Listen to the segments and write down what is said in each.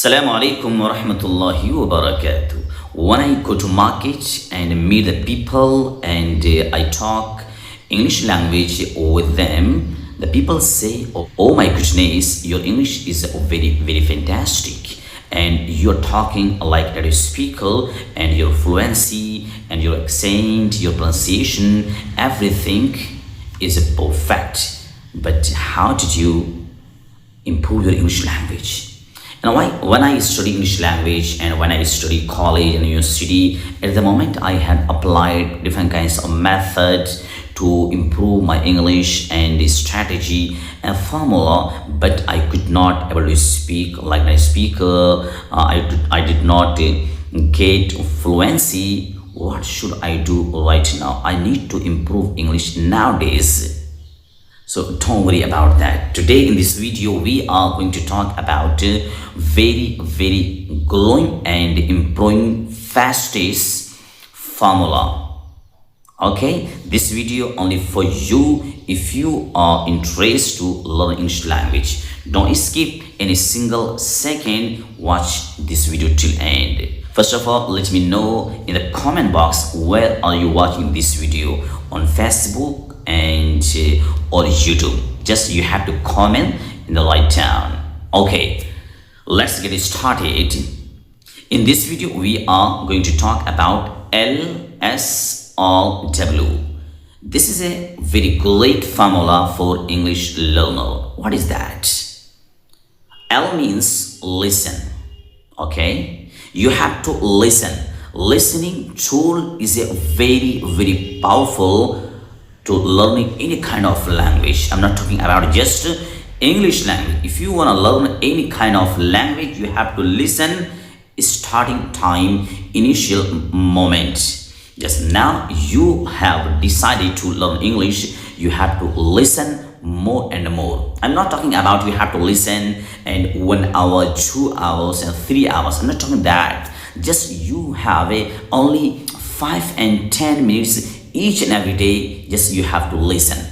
Assalamu alaikum wa rahmatullahi wa barakatuh. When I go to market and meet the people and I talk English language with them, the people say, oh my goodness, your English is very fantastic. And you're talking like a native speaker, and your fluency and your accent, your pronunciation, everything is perfect. But how did you improve your English language? And when I study English language and when I study college and university, at the moment I had applied different kinds of methods to improve my English and the strategy and formula, but I could not able to speak like a speaker. I did not get fluency. What should I do right now? I need to improve English nowadays. So don't worry about that. Today in this video we are going to talk about very growing and improving fastest formula. Okay, this video only for you if you are interested to learn English language. Don't skip any single second. Watch this video till end. First of all, let me know in the comment box where are you watching this video, on Facebook and or YouTube. Just you have to comment in the right down. Okay, let's get started. In this video we are going to talk about LSRW. This is a very great formula for English learner. What is that? L means listen. Okay, you have to listen. Listening tool is a very powerful to learning any kind of language. I'm not talking about just English language. If you want to learn any kind of language, you have to listen. Starting time, initial moment. Just now you have decided to learn English, you have to listen more and more. I'm not talking about you have to listen and 1 hour, 2 hours and 3 hours. I'm not talking that. Just you have only 5 and 10 minutes each and every day. Just you have to listen.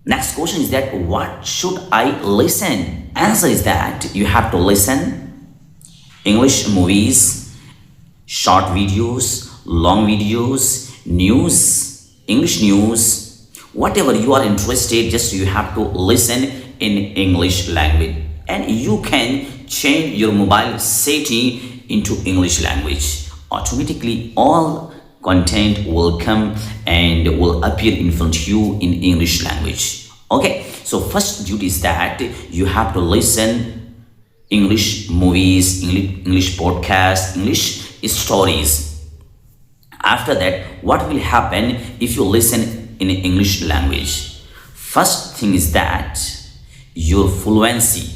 Next question is that what should I listen? Answer is that you have to listen English movies, short videos, long videos, news, English news, whatever you are interested, just you have to listen in English language. And you can change your mobile setting into English language. Automatically all content will come and will appear in front of you in English language. Okay, so first duty is that you have to listen English movies, English podcasts, English stories. After that, what will happen if you listen in English language? First thing is that your fluency,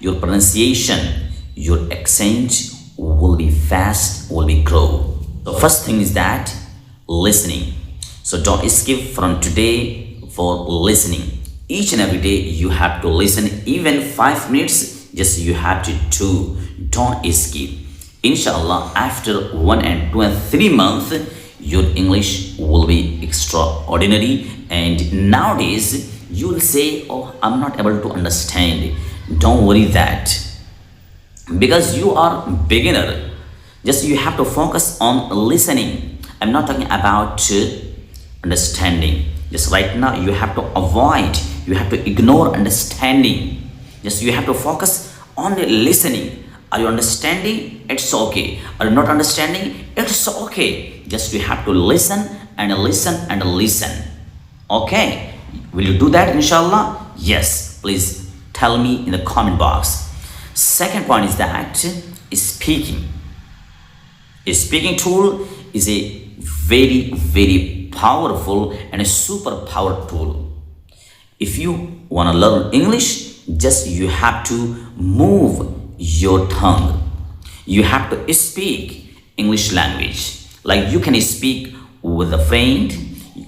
your pronunciation, your accent will be fast, will be grow. The first thing is that listening. So don't skip from today for listening. Each and every day you have to listen, even 5 minutes, just you have to do. Don't skip. Inshallah, after 1 and 2 and 3 months, your English will be extraordinary. And nowadays you will say, oh, I'm not able to understand. Don't worry that, because you are beginner. Just you have to focus on listening. I'm not talking about understanding. Just right now you have to avoid, you have to ignore understanding. Just you have to focus on the listening. Are you understanding? It's okay. Are you not understanding? It's okay. Just you have to listen and listen and listen. Okay, will you do that inshallah? Yes, please tell me in the comment box. Second point is that speaking. A speaking tool is a very powerful and a super power tool. If you want to learn English, just you have to move your tongue. You have to speak English language. Like you can speak with a friend,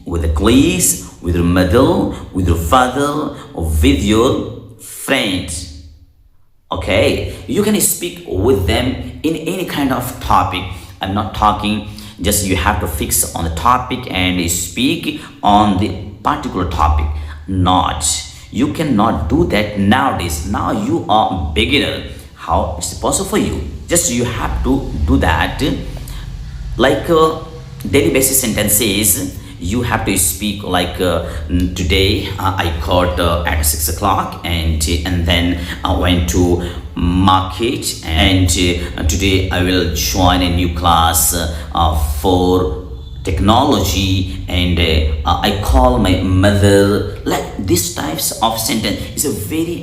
with a colleague, with your mother, with your father, or with your friend. Okay, you can speak with them in any kind of topic. I'm not talking just you have to fix on the topic and speak on the particular topic. Not. You cannot do that nowadays. Now you are beginner. how it's possible for you. Just you have to do that. Like daily basis sentences, you have to speak like today I got at 6 o'clock, and then I went to market, and today I will join a new class for technology, and I call my mother. Like these types of sentence is a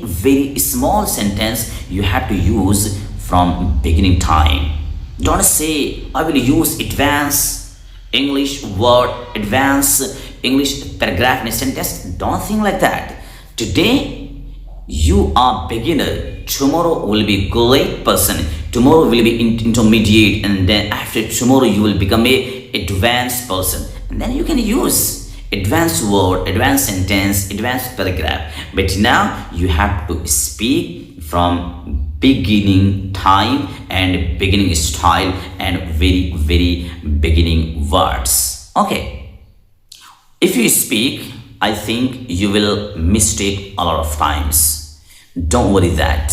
very small sentence you have to use from beginning time. Don't say I will use advanced English word, advanced English paragraph in a sentence. Don't think like that. Today you are beginner. Tomorrow will be great person. Tomorrow will be intermediate, and then after tomorrow you will become a advanced person. And then you can use advanced word, advanced sentence, advanced paragraph. But now you have to speak from beginning time and beginning style and very beginning words. Okay, if you speak, I think you will mistake a lot of times. Don't worry that,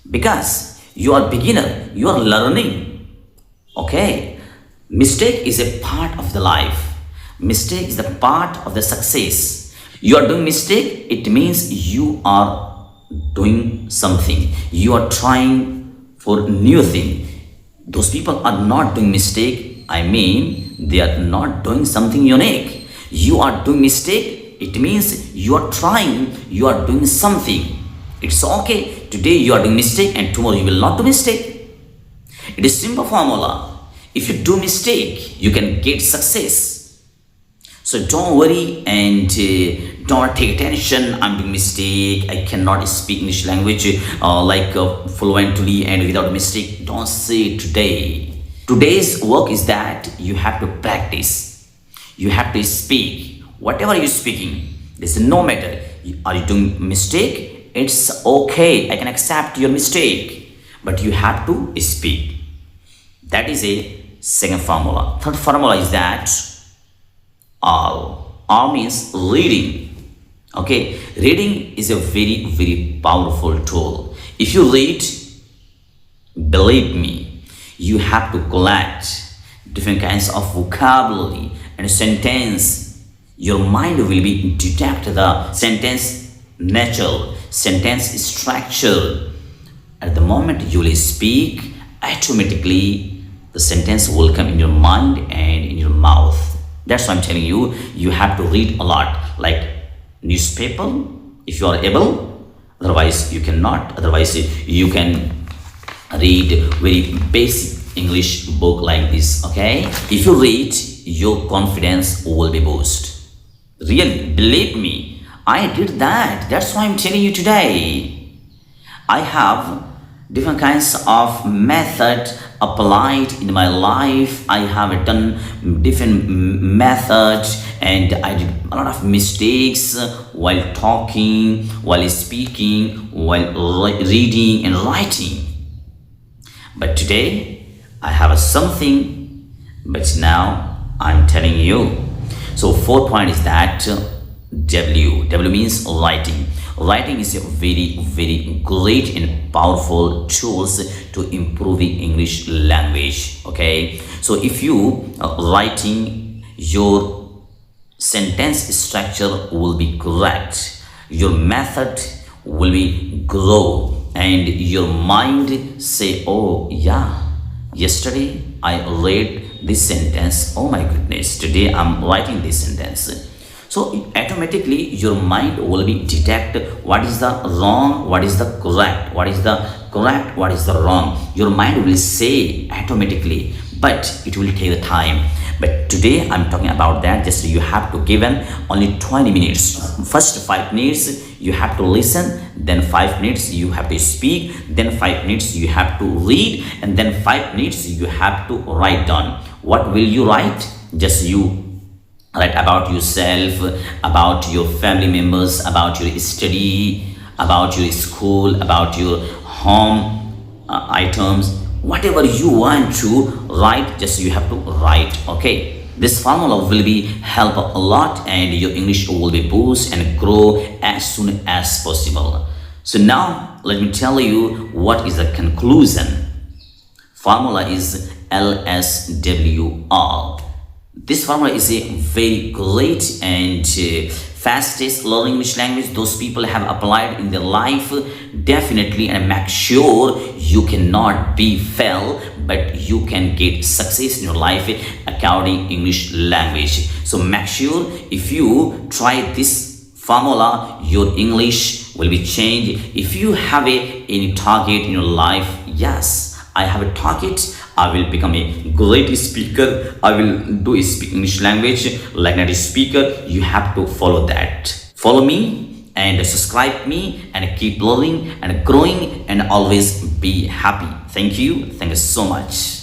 because you are beginner, you are learning. Okay, mistake is a part of the life. Mistake is the part of the success. You are doing mistake, it means you are doing something, you are trying for new thing. Those people are not doing mistake, I mean they are not doing something unique. You are doing mistake, it means you are trying, you are doing something. It's okay, today you are doing mistake and tomorrow you will not do mistake. It is simple formula. If you do mistake, you can get success. So don't worry and don't take attention. I'm doing mistake, I cannot speak English language fluently and without mistake. Don't say today. Today's work is that you have to practice. You have to speak. Whatever you're speaking, there's no matter. Are you doing mistake? It's okay. I can accept your mistake. But you have to speak. That is a second formula. Third formula is that all. All means reading. Okay, reading is a very powerful tool. If you read, believe me, you have to collect different kinds of vocabulary and sentence. Your mind will be detect the sentence natural, sentence structure. At the moment you will speak, automatically the sentence will come in your mind and in your mouth. That's why I'm telling you, you have to read a lot, like newspaper if you are able, otherwise you cannot. Otherwise you can read very basic English book like this. Okay, if you read, your confidence will be boost. Really, believe me, I did that. That's why I'm telling you today. I have different kinds of method applied in my life. I have done different methods and I did a lot of mistakes while talking, while speaking, while reading and writing. But today I have something, but now I'm telling you. So fourth point is that W means writing. Writing is a very great and powerful tools to improving English language. Okay, so if you writing, your sentence structure will be correct, your method will be grow, and your mind say, oh yeah, yesterday I read this sentence, oh my goodness, today I'm writing this sentence. So automatically your mind will be detect what is the wrong, what is the correct, what is the correct, what is the wrong. Your mind will say automatically, but it will take the time. But today I'm talking about that. Just you have to given only 20 minutes. First 5 minutes you have to listen, then 5 minutes you have to speak, then 5 minutes you have to read, and then 5 minutes you have to write down. What will you write? Just you write about yourself, about your family members, about your study, about your school, about your home items, whatever you want to write, just you have to write. Okay, this formula will be help a lot and your English will be boost and grow as soon as possible. So now let me tell you what is the conclusion. Formula is LSWR. This formula is a very great and fastest learning English language those people have applied in their life definitely, and make sure you cannot be fail but you can get success in your life according English language. So make sure if you try this formula your English will be changed. If you have any target in your life, yes, I have a target. I will become a great speaker. I will do speak English language like native speaker. You have to follow that. Follow me and subscribe me and keep learning and growing and always be happy. Thank you. Thank you so much.